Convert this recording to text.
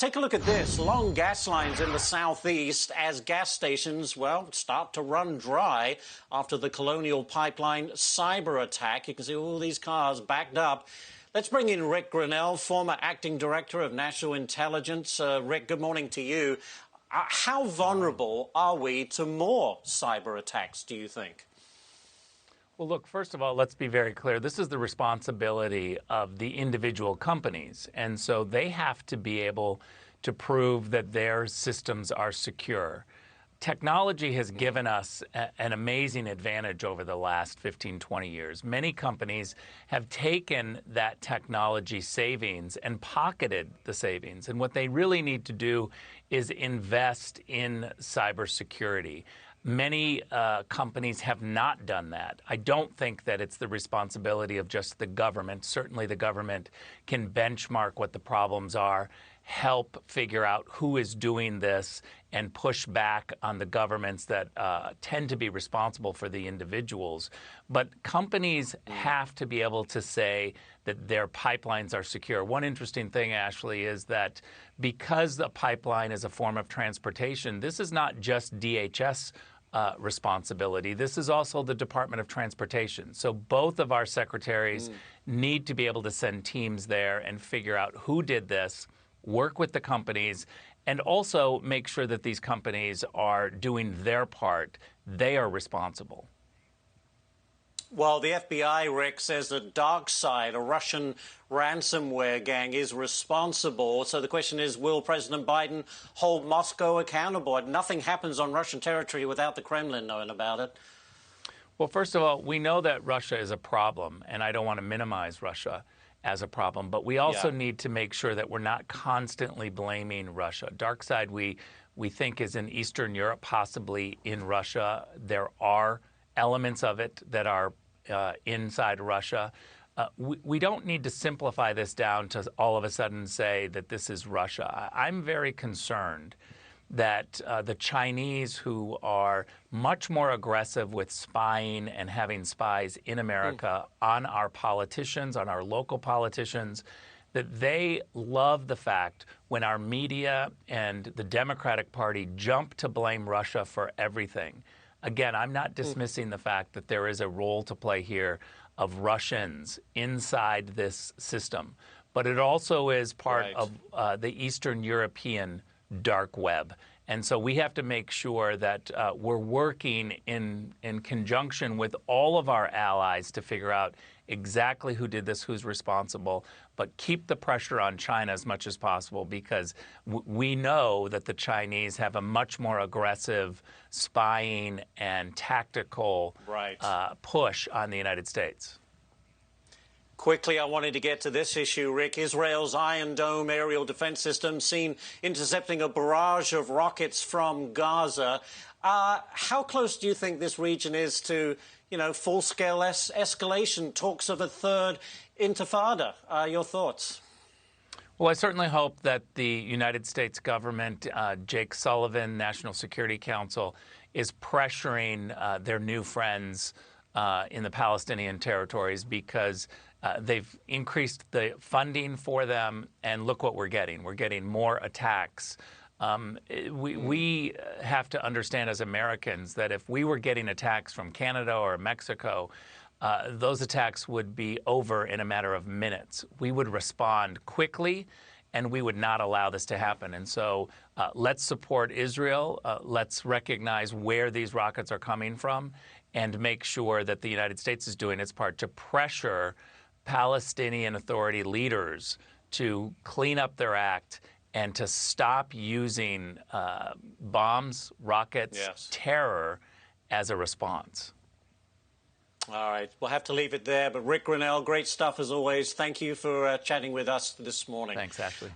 Take a look at this. Long gas lines in the southeast as gas stations, well, start to run dry after the Colonial Pipeline cyber attack. You can see all these cars backed up. Let's bring in Rick Grenell, former acting director of National Intelligence. Rick, good morning to you. How vulnerable are we to more cyber attacks, do you think? Well, look, first of all, let's be very clear. This is the responsibility of the individual companies. And so they have to be able to prove that their systems are secure. Technology has given us an amazing advantage over the last 15, 20 years. Many companies have taken that technology savings and pocketed the savings. And what they really need to do is invest in cybersecurity. Many companies have not done that. I don't think that it's the responsibility of just the government. Certainly the government can benchmark what the problems are, help figure out who is doing this, and push back on the governments that tend to be responsible for the individuals. But companies have to be able to say that their pipelines are secure. One interesting thing, Ashley, is that because the pipeline is a form of transportation, this is not just DHS responsibility. This is also the Department of Transportation. So both of our secretaries need to be able to send teams there and figure out who did this, work with the companies, and also make sure that these companies are doing their part. They are responsible. Well, the FBI, Rick, says that DarkSide, a Russian ransomware gang, is responsible. So the question is, will President Biden hold Moscow accountable? Nothing happens on Russian territory without the Kremlin knowing about it. Well, first of all, we know that Russia is a problem, and I don't want to minimize Russia as a problem, but we also need to make sure that we're not constantly blaming Russia. DarkSide, we think, is in Eastern Europe, possibly in Russia. There are elements of it that are inside Russia. We don't need to simplify this down to all of a sudden say that this is Russia. I'm very concerned that the Chinese, who are much more aggressive with spying and having spies in America on our politicians, on our local politicians, that they love the fact when our media and the Democratic Party jump to blame Russia for everything. Again, I'm not dismissing the fact that there is a role to play here of Russians inside this system, but it also is part of the Eastern European dark web. And so we have to make sure that we're working in conjunction with all of our allies to figure out exactly who did this, who's responsible, but keep the pressure on China as much as possible, because we know that the Chinese have a much more aggressive spying and tactical push on the United States. Quickly, I wanted to get to this issue, Rick. Israel's Iron Dome aerial defense system seen intercepting a barrage of rockets from Gaza. How close do you think this region is to, full-scale escalation, talks of a third intifada? Your thoughts? Well, I certainly hope that the United States government, Jake Sullivan, National Security Council, is pressuring their new friends in the Palestinian territories, because they've increased the funding for them, and look what we're getting. We're getting more attacks. We have to understand as Americans that if we were getting attacks from Canada or Mexico, those attacks would be over in a matter of minutes. We would respond quickly, and we would not allow this to happen. And so let's support Israel. Let's recognize where these rockets are coming from and make sure that the United States is doing its part to pressure Palestinian Authority leaders to clean up their act and to stop using bombs, rockets, terror as a response. All right. We'll have to leave it there. But Rick Grenell, great stuff as always. Thank you for chatting with us this morning. Thanks, Ashley.